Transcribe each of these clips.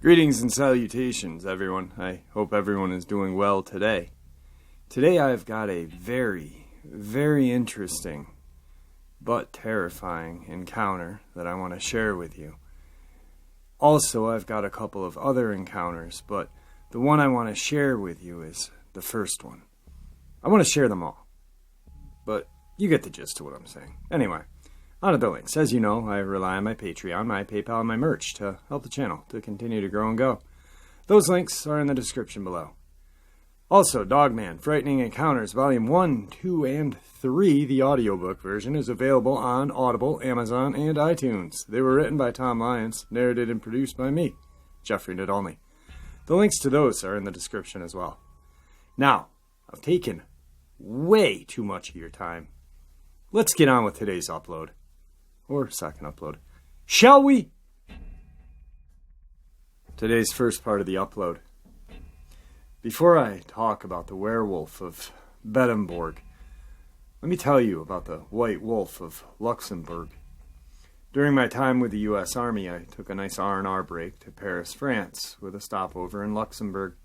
Greetings and salutations, everyone. I hope everyone is doing well today. Today I've got a very, very interesting but terrifying encounter that I want to share with you. Also, I've got a couple of other encounters, but the one I want to share with you is the first one. I want to share them all, but you get the gist of what I'm saying. Anyway, on to the links. As you know, I rely on my Patreon, my PayPal, and my merch to help the channel to continue to grow and go. Those links are in the description below. Also, Dogman, Frightening Encounters, Volume 1, 2, and 3, the audiobook version, is available on Audible, Amazon, and iTunes. They were written by Tom Lyons, narrated and produced by me, Jeffrey Nadolny. The links to those are in the description as well. Now, I've taken way too much of your time. Let's get on with today's upload. Or second upload. Shall we? Today's first part of the upload. Before I talk about the werewolf of Bedenburg, let me tell you about the white wolf of Luxembourg. During my time with the U.S. Army, I took a nice R&R break to Paris, France, with a stopover in Luxembourg.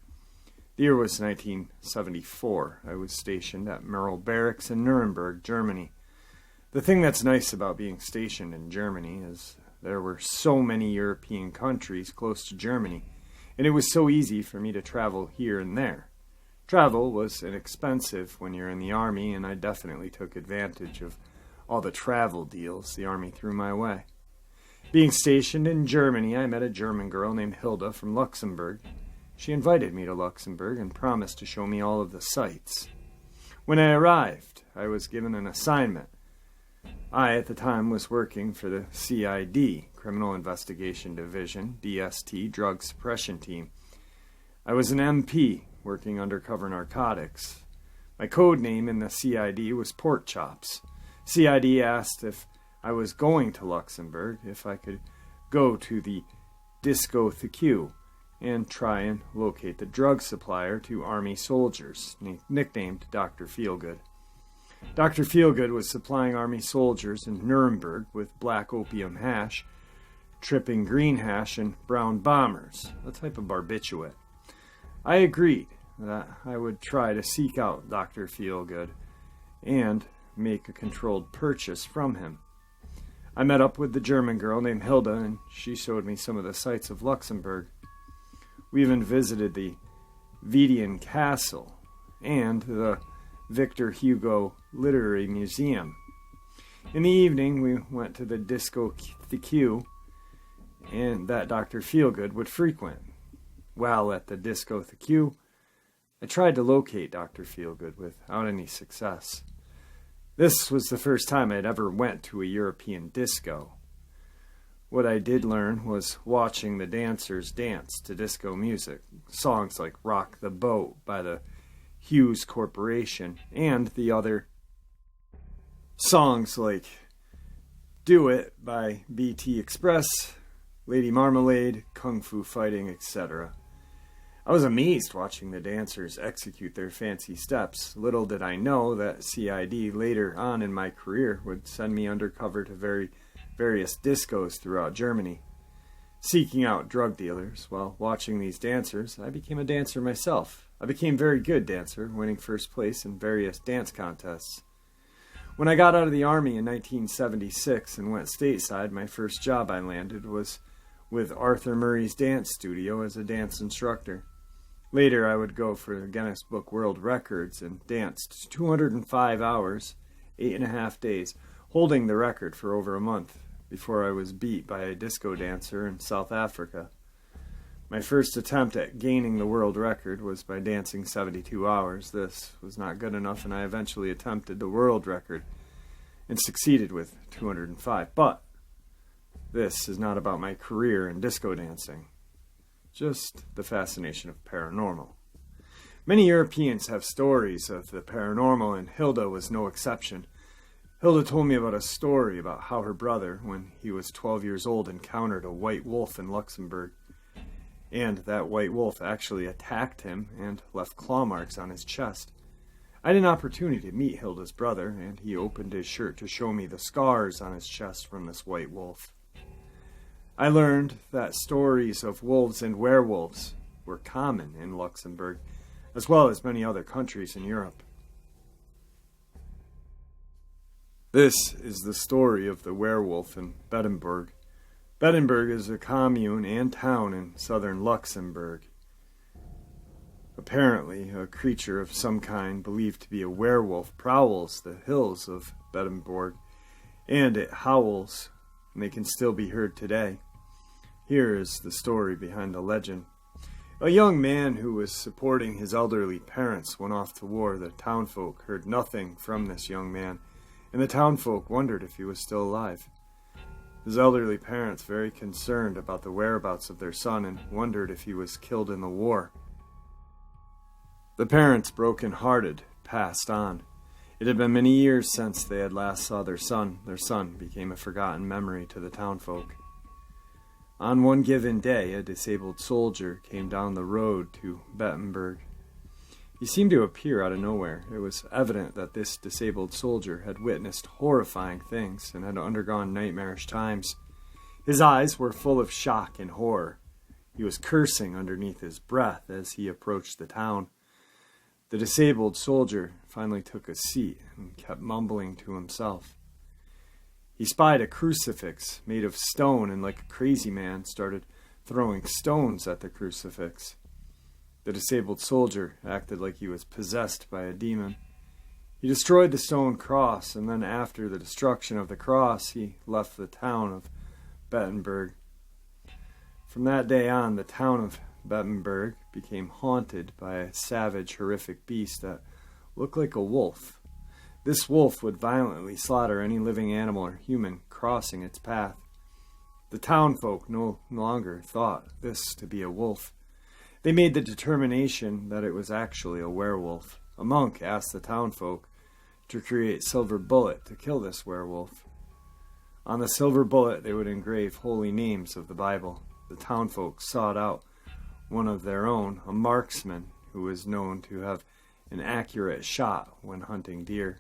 The year was 1974. I was stationed at Merle Barracks in Nuremberg, Germany. The thing that's nice about being stationed in Germany is there were so many European countries close to Germany, and it was so easy for me to travel here and there. Travel was inexpensive when you're in the Army, and I definitely took advantage of all the travel deals the Army threw my way. Being stationed in Germany, I met a German girl named Hilda from Luxembourg. She invited me to Luxembourg and promised to show me all of the sights. When I arrived, I was given an assignment. I, at the time, was working for the CID, Criminal Investigation Division, DST, Drug Suppression Team. I was an MP, working undercover narcotics. My code name in the CID was Pork Chops. CID asked if I was going to Luxembourg, if I could go to the discotheque and try and locate the drug supplier to Army soldiers, nicknamed Dr. Feelgood. Dr. Feelgood was supplying Army soldiers in Nuremberg with black opium hash, tripping green hash, and brown bombers, a type of barbiturate. I agreed that I would try to seek out Dr. Feelgood and make a controlled purchase from him. I met up with the German girl named Hilda, and she showed me some of the sights of Luxembourg. We even visited the Vedian Castle and the Victor Hugo Literary Museum. In the evening, we went to the discotheque and that Dr. Feelgood would frequent. While at the discotheque, I tried to locate Dr. Feelgood without any success. This was the first time I'd ever went to a European disco. What I did learn was watching the dancers dance to disco music, songs like Rock the Boat by the Hughes Corporation, and the other songs like Do It by BT Express, Lady Marmalade, Kung Fu Fighting, etc. I was amazed watching the dancers execute their fancy steps. Little did I know that CID later on in my career would send me undercover to various discos throughout Germany. Seeking out drug dealers while watching these dancers, I became a dancer myself. I became a very good dancer, winning first place in various dance contests. When I got out of the Army in 1976 and went stateside, my first job I landed was with Arthur Murray's dance studio as a dance instructor. Later, I would go for the Guinness Book World Records and danced 205 hours, 8.5 days, holding the record for over a month before I was beat by a disco dancer in South Africa. My first attempt at gaining the world record was by dancing 72 hours. This was not good enough, and I eventually attempted the world record and succeeded with 205. But this is not about my career in disco dancing, just the fascination of paranormal. Many Europeans have stories of the paranormal, and Hilda was no exception. Hilda told me about a story about how her brother, when he was 12 years old, encountered a white wolf in Luxembourg. And that white wolf actually attacked him and left claw marks on his chest. I had an opportunity to meet Hilda's brother, and he opened his shirt to show me the scars on his chest from this white wolf. I learned that stories of wolves and werewolves were common in Luxembourg, as well as many other countries in Europe. This is the story of the werewolf in Bedenburg. Bedenburg is a commune and town in southern Luxembourg. Apparently, a creature of some kind believed to be a werewolf prowls the hills of Bedenburg, and it howls, and they can still be heard today. Here is the story behind the legend. A young man who was supporting his elderly parents went off to war. The townfolk heard nothing from this young man, and the townfolk wondered if he was still alive. His elderly parents, very concerned about the whereabouts of their son, and wondered if he was killed in the war. The parents, broken-hearted, passed on. It had been many years since they had last saw their son. Their son became a forgotten memory to the townfolk. On one given day, a disabled soldier came down the road to Bedenburg. He seemed to appear out of nowhere. It was evident that this disabled soldier had witnessed horrifying things and had undergone nightmarish times. His eyes were full of shock and horror. He was cursing underneath his breath as he approached the town. The disabled soldier finally took a seat and kept mumbling to himself. He spied a crucifix made of stone and, like a crazy man, started throwing stones at the crucifix. The disabled soldier acted like he was possessed by a demon. He destroyed the stone cross, and then after the destruction of the cross, he left the town of Bedenburg. From that day on, the town of Bedenburg became haunted by a savage, horrific beast that looked like a wolf. This wolf would violently slaughter any living animal or human crossing its path. The townfolk no longer thought this to be a wolf. They made the determination that it was actually a werewolf. A monk asked the townfolk to create silver bullet to kill this werewolf. On the silver bullet they would engrave holy names of the Bible. The townfolk sought out one of their own, a marksman who was known to have an accurate shot when hunting deer.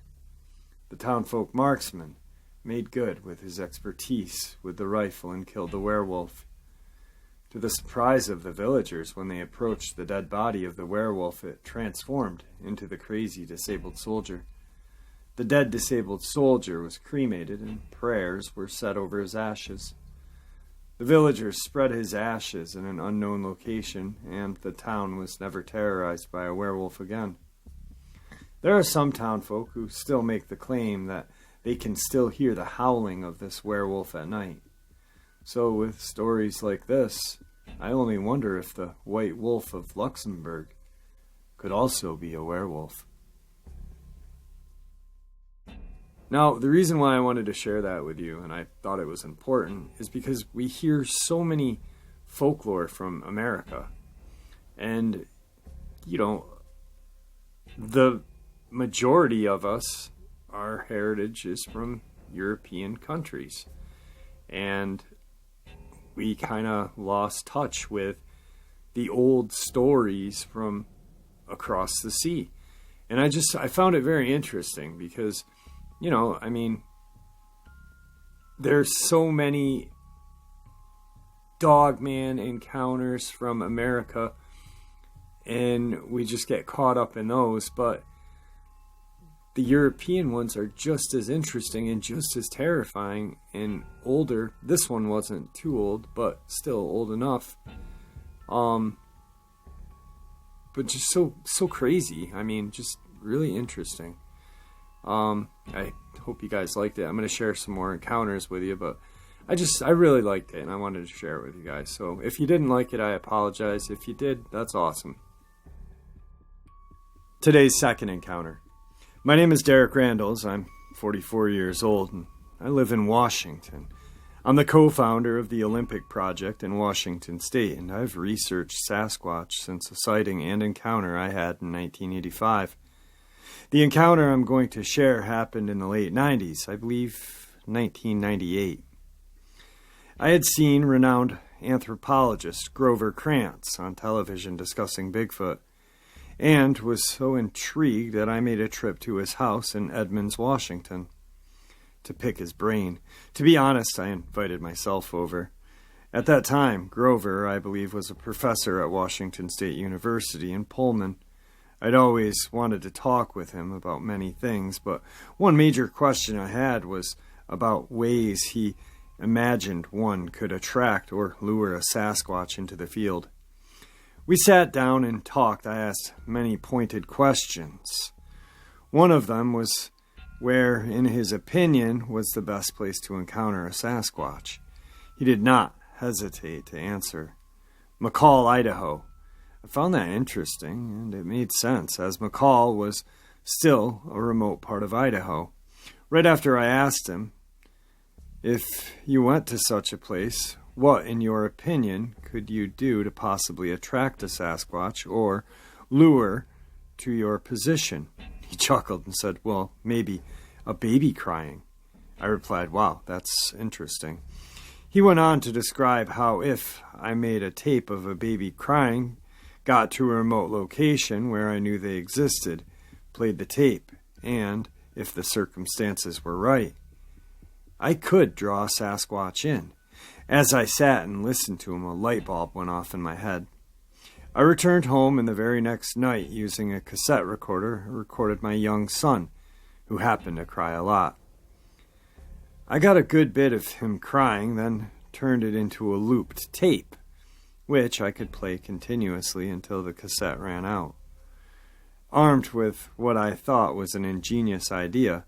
The townfolk marksman made good with his expertise with the rifle and killed the werewolf. To the surprise of the villagers, when they approached the dead body of the werewolf, it transformed into the crazy disabled soldier. The dead disabled soldier was cremated and prayers were said over his ashes. The villagers spread his ashes in an unknown location, and the town was never terrorized by a werewolf again. There are some townfolk who still make the claim that they can still hear the howling of this werewolf at night. So with stories like this, I only wonder if the white wolf of Luxembourg could also be a werewolf. Now, the reason why I wanted to share that with you, and I thought it was important, is because we hear so many folklore from America. And, the majority of us, our heritage is from European countries. And we kind of lost touch with the old stories from across the sea. And I found it very interesting because, there's so many Dogman encounters from America, and we just get caught up in those, but the European ones are just as interesting and just as terrifying and older. This one wasn't too old, but still old enough. But just so crazy. Just really interesting. I hope you guys liked it. I'm going to share some more encounters with you, but I really liked it, and I wanted to share it with you guys. So if you didn't like it, I apologize. If you did, that's awesome. Today's second encounter. My name is Derek Randalls. I'm 44 years old, and I live in Washington. I'm the co-founder of the Olympic Project in Washington State, and I've researched Sasquatch since a sighting and encounter I had in 1985. The encounter I'm going to share happened in the late 90s, I believe 1998. I had seen renowned anthropologist Grover Krantz on television discussing Bigfoot, and was so intrigued that I made a trip to his house in Edmonds, Washington, to pick his brain. To be honest, I invited myself over. At that time, Grover, I believe, was a professor at Washington State University in Pullman. I'd always wanted to talk with him about many things, but one major question I had was about ways he imagined one could attract or lure a Sasquatch into the field. We sat down and talked. I asked many pointed questions. One of them was where, in his opinion, was the best place to encounter a Sasquatch. He did not hesitate to answer. McCall, Idaho. I found that interesting, and it made sense, as McCall was still a remote part of Idaho. Right after I asked him, if you went to such a place, what, in your opinion, could you do to possibly attract a Sasquatch or lure to your position? He chuckled and said, well, maybe a baby crying. I replied, wow, that's interesting. He went on to describe how if I made a tape of a baby crying, got to a remote location where I knew they existed, played the tape, and, if the circumstances were right, I could draw a Sasquatch in. As I sat and listened to him, a light bulb went off in my head. I returned home, and the very next night, using a cassette recorder, recorded my young son, who happened to cry a lot. I got a good bit of him crying, then turned it into a looped tape, which I could play continuously until the cassette ran out. Armed with what I thought was an ingenious idea,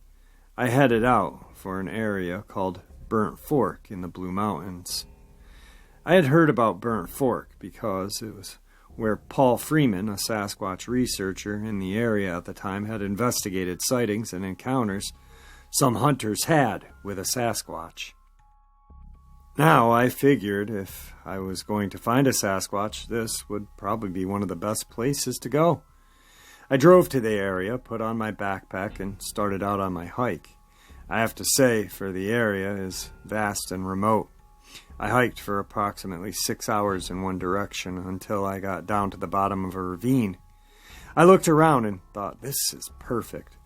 I headed out for an area called Burnt Fork in the Blue Mountains. I had heard about Burnt Fork because it was where Paul Freeman, a Sasquatch researcher in the area at the time, had investigated sightings and encounters some hunters had with a Sasquatch. Now, I figured if I was going to find a Sasquatch, this would probably be one of the best places to go. I drove to the area, put on my backpack, and started out on my hike. I have to say, for the area is vast and remote. I hiked for approximately 6 hours in one direction until I got down to the bottom of a ravine. I looked around and thought, this is perfect.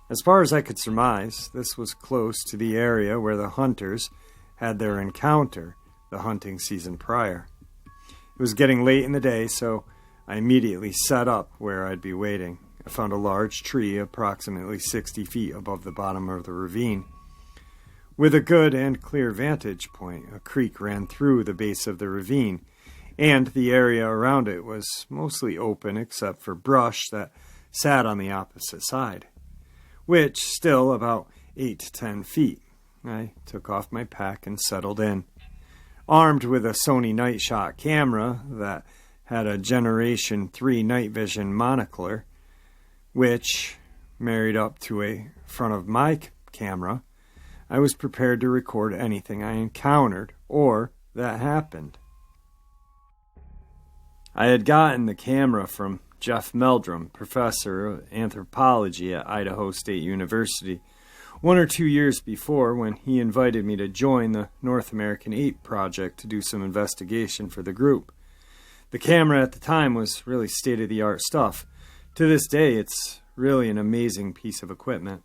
As far as I could surmise, this was close to the area where the hunters had their encounter the hunting season prior. It was getting late in the day, so I immediately set up where I'd be waiting. I found a large tree approximately 60 feet above the bottom of the ravine. With a good and clear vantage point, a creek ran through the base of the ravine, and the area around it was mostly open except for brush that sat on the opposite side, which still about 8 to 10 feet. I took off my pack and settled in. Armed with a Sony night shot camera that had a Generation 3 night vision monocular, which married up to a front of my camera, I was prepared to record anything I encountered or that happened. I had gotten the camera from Jeff Meldrum, professor of anthropology at Idaho State University, 1 or 2 years before when he invited me to join the North American Ape Project to do some investigation for the group. The camera at the time was really state-of-the-art stuff. To this day, it's really an amazing piece of equipment.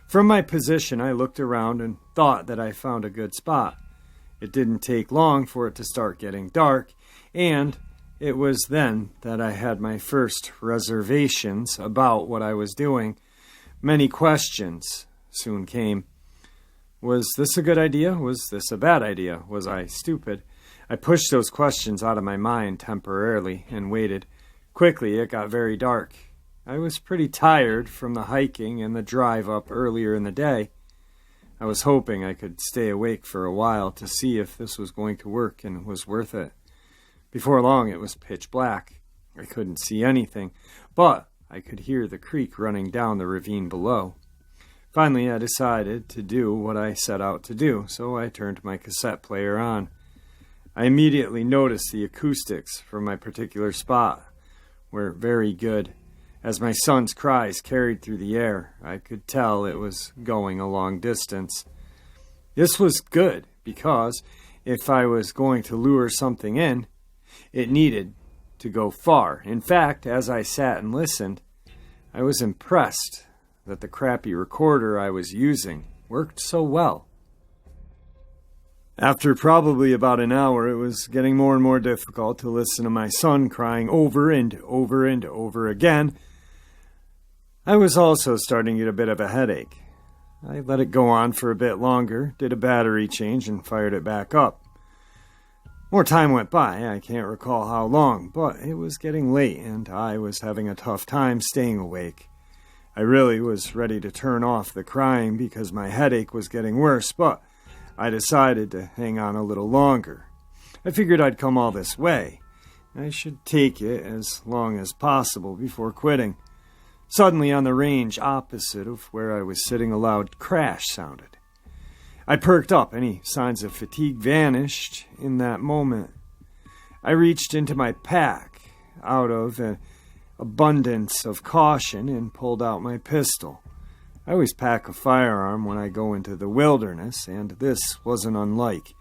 From my position, I looked around and thought that I found a good spot. It didn't take long for it to start getting dark, and it was then that I had my first reservations about what I was doing. Many questions soon came. Was this a good idea? Was this a bad idea? Was I stupid? I pushed those questions out of my mind temporarily and waited. Quickly, it got very dark. I was pretty tired from the hiking and the drive up earlier in the day. I was hoping I could stay awake for a while to see if this was going to work and was worth it. Before long, it was pitch black. I couldn't see anything, but I could hear the creek running down the ravine below. Finally, I decided to do what I set out to do, so I turned my cassette player on. I immediately noticed the acoustics from my particular spot were very good. As my son's cries carried through the air, I could tell it was going a long distance. This was good because if I was going to lure something in, it needed to go far. In fact, as I sat and listened, I was impressed that the crappy recorder I was using worked so well. After probably about an hour, it was getting more and more difficult to listen to my son crying over and over and over again. I was also starting to get a bit of a headache. I let it go on for a bit longer, did a battery change, and fired it back up. More time went by, I can't recall how long, but it was getting late and I was having a tough time staying awake. I really was ready to turn off the crying because my headache was getting worse, but I decided to hang on a little longer. I figured I'd come all this way. I should take it as long as possible before quitting. Suddenly, on the range opposite of where I was sitting, a loud crash sounded. I perked up. Any signs of fatigue vanished in that moment. I reached into my pack out of an abundance of caution and pulled out my pistol. I always pack a firearm when I go into the wilderness, and this wasn't unlike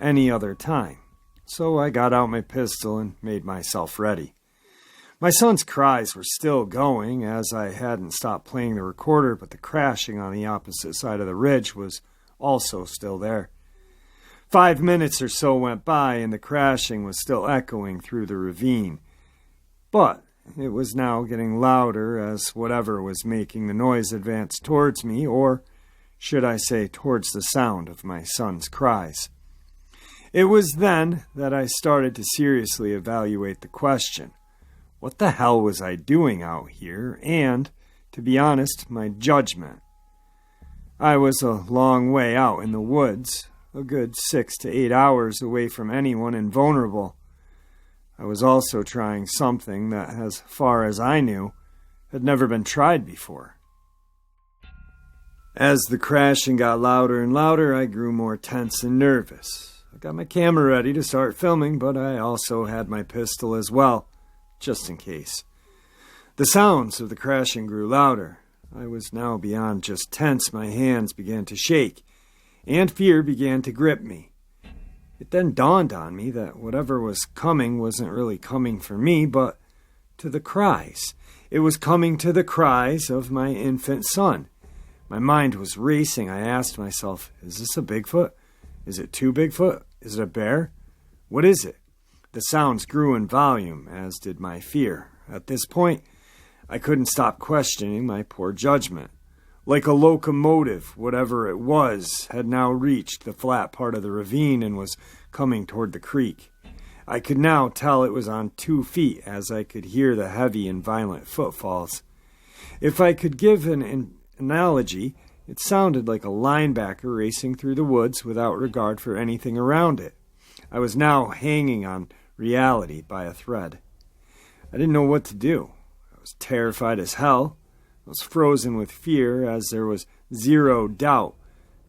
any other time. So I got out my pistol and made myself ready. My son's cries were still going, as I hadn't stopped playing the recorder, but the crashing on the opposite side of the ridge was also still there. 5 minutes or so went by, and the crashing was still echoing through the ravine. But it was now getting louder as whatever was making the noise advanced towards me, or should I say towards the sound of my son's cries. It was then that I started to seriously evaluate the question. What the hell was I doing out here? And, to be honest, my judgment. I was a long way out in the woods, a good 6 to 8 hours away from anyone and vulnerable. I was also trying something that, as far as I knew, had never been tried before. As the crashing got louder and louder, I grew more tense and nervous. I got my camera ready to start filming, but I also had my pistol as well, just in case. The sounds of the crashing grew louder. I was now beyond just tense. My hands began to shake, and fear began to grip me. It then dawned on me that whatever was coming wasn't really coming for me, but to the cries. It was coming to the cries of my infant son. My mind was racing. I asked myself, is this a Bigfoot? Is it two Bigfoot? Is it a bear? What is it? The sounds grew in volume, as did my fear. At this point, I couldn't stop questioning my poor judgment. Like a locomotive, whatever it was had now reached the flat part of the ravine and was coming toward the creek. I could now tell it was on 2 feet, as I could hear the heavy and violent footfalls. If I could give an analogy, it sounded like a linebacker racing through the woods without regard for anything around it. I was now hanging on reality by a thread. I didn't know what to do. I was terrified as hell. I was frozen with fear, as there was zero doubt.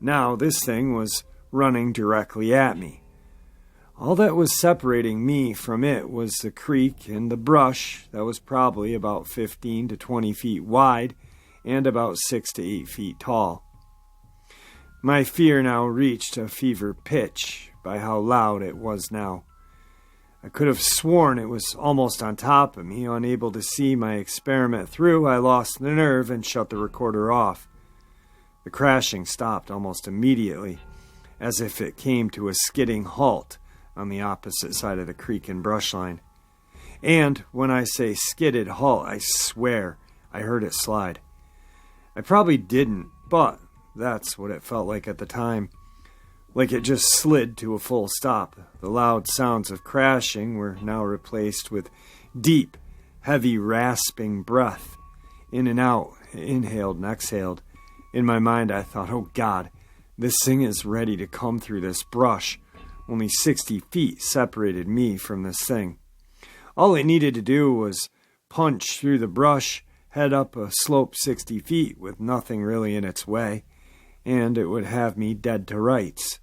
Now this thing was running directly at me. All that was separating me from it was the creek and the brush that was probably about 15 to 20 feet wide and about 6 to 8 feet tall. My fear now reached a fever pitch by how loud it was now. I could have sworn it was almost on top of me. Unable to see my experiment through, I lost the nerve and shut the recorder off. The crashing stopped almost immediately, as if it came to a skidding halt on the opposite side of the creek and brush line. And when I say skidded halt, I swear I heard it slide. I probably didn't, but that's what it felt like at the time. Like it just slid to a full stop. The loud sounds of crashing were now replaced with deep, heavy, rasping breath. In and out, inhaled and exhaled. In my mind, I thought, oh God, this thing is ready to come through this brush. Only 60 feet separated me from this thing. All it needed to do was punch through the brush, head up a slope 60 feet with nothing really in its way, and it would have me dead to rights.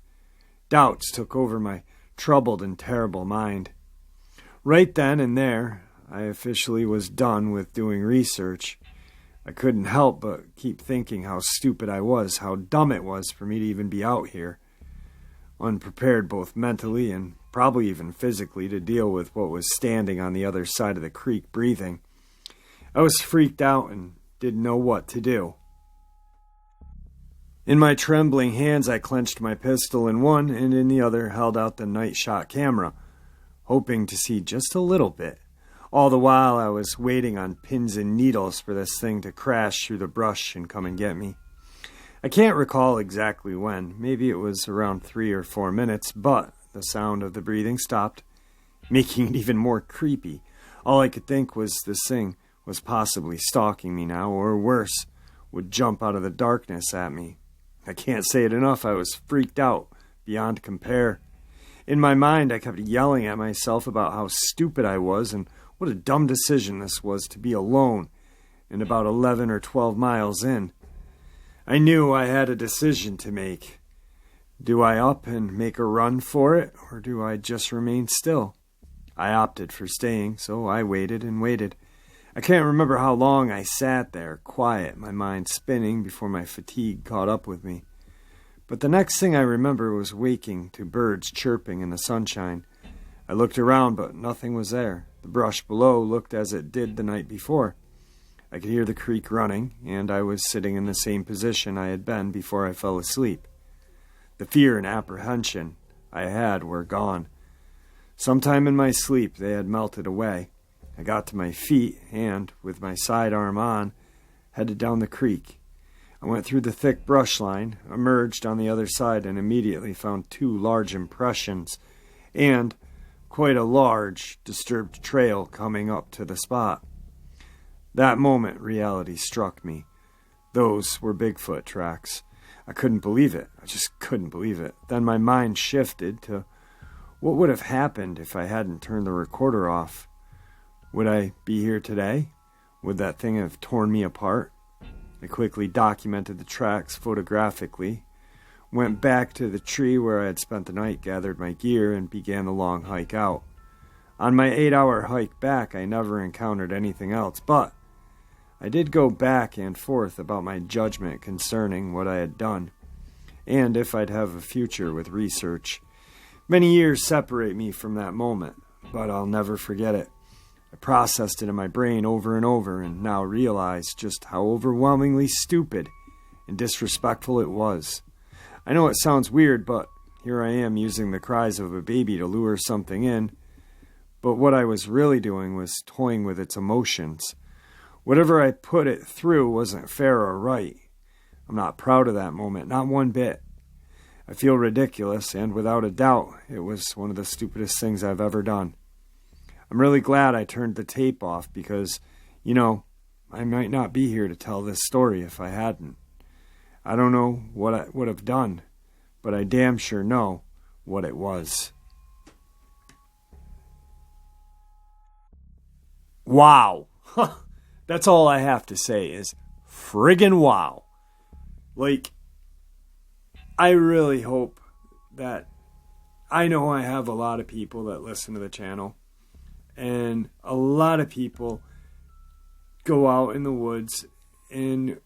Doubts took over my troubled and terrible mind. Right then and there, I officially was done with doing research. I couldn't help but keep thinking how stupid I was, how dumb it was for me to even be out here, unprepared both mentally and probably even physically, to deal with what was standing on the other side of the creek breathing. I was freaked out and didn't know what to do. In my trembling hands, I clenched my pistol in one and in the other held out the night shot camera, hoping to see just a little bit. All the while, I was waiting on pins and needles for this thing to crash through the brush and come and get me. I can't recall exactly when. Maybe it was around 3 or 4 minutes, but the sound of the breathing stopped, making it even more creepy. All I could think was this thing was possibly stalking me now, or worse, would jump out of the darkness at me. I can't say it enough. I was freaked out beyond compare. In my mind, I kept yelling at myself about how stupid I was and what a dumb decision this was to be alone and about 11 or 12 miles in. I knew I had a decision to make. Do I up and make a run for it, or do I just remain still? I opted for staying, so I waited and waited. I can't remember how long I sat there, quiet, my mind spinning before my fatigue caught up with me. But the next thing I remember was waking to birds chirping in the sunshine. I looked around, but nothing was there. The brush below looked as it did the night before. I could hear the creek running, and I was sitting in the same position I had been before I fell asleep. The fear and apprehension I had were gone. Sometime in my sleep they had melted away. I got to my feet and, with my sidearm on, headed down the creek. I went through the thick brush line, emerged on the other side, and immediately found 2 large impressions and quite a large, disturbed trail coming up to the spot. That moment, reality struck me. Those were Bigfoot tracks. I couldn't believe it. I just couldn't believe it. Then my mind shifted to what would have happened if I hadn't turned the recorder off. Would I be here today? Would that thing have torn me apart? I quickly documented the tracks photographically, went back to the tree where I had spent the night, gathered my gear, and began the long hike out. On my 8-hour hike back, I never encountered anything else, but I did go back and forth about my judgment concerning what I had done, and if I'd have a future with research. Many years separate me from that moment, but I'll never forget it. I processed it in my brain over and over, and now realize just how overwhelmingly stupid and disrespectful it was. I know it sounds weird, but here I am using the cries of a baby to lure something in, but what I was really doing was toying with its emotions. Whatever I put it through wasn't fair or right. I'm not proud of that moment, not one bit. I feel ridiculous, and without a doubt, it was one of the stupidest things I've ever done. I'm really glad I turned the tape off because, I might not be here to tell this story if I hadn't. I don't know what I would have done, but I damn sure know what it was. Wow. That's all I have to say is friggin' wow. I really hope that I know I have a lot of people that listen to the channel, and a lot of people go out in the woods and,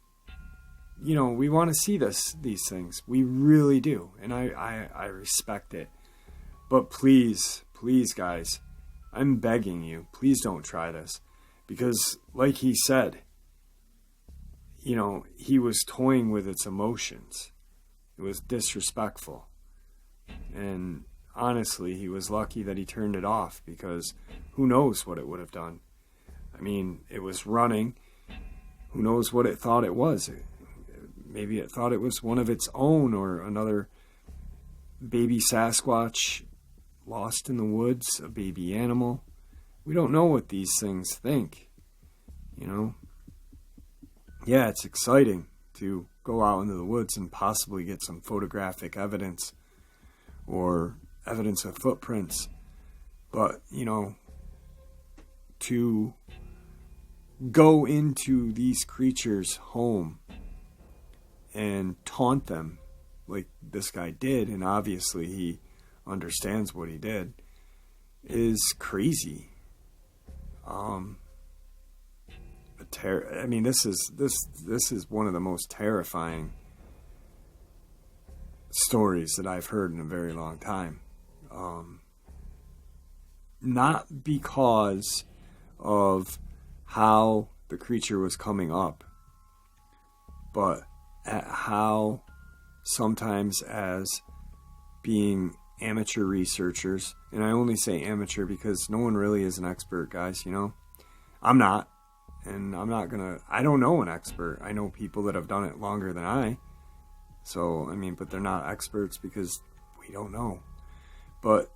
we want to see these things. We really do, and I respect it. But please, guys, I'm begging you, please don't try this. Because, like he said, he was toying with its emotions. It was disrespectful. And honestly, he was lucky that he turned it off, because who knows what it would have done. I mean, it was running. Who knows what it thought it was? Maybe it thought it was one of its own, or another baby Sasquatch lost in the woods, a baby animal. We don't know what these things think, Yeah, it's exciting to go out into the woods and possibly get some photographic evidence or evidence of footprints. But, to go into these creatures' home and taunt them like this guy did, and obviously he understands what he did, is crazy. This is one of the most terrifying stories that I've heard in a very long time. not because of how the creature was coming up, but at how sometimes, as being amateur researchers, and I only say amateur because no one really is an expert, guys, you know? I'm not, and I don't know an expert. I know people that have done it longer than I, so, I mean, but they're not experts because we don't know. But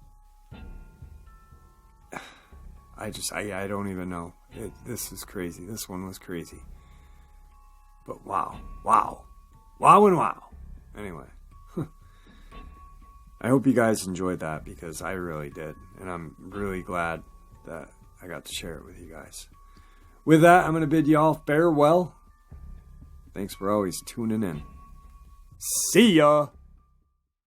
I don't even know. This is crazy. This one was crazy. But wow. Anyway, I hope you guys enjoyed that because I really did. And I'm really glad that I got to share it with you guys. With that, I'm going to bid you all farewell. Thanks for always tuning in. See ya!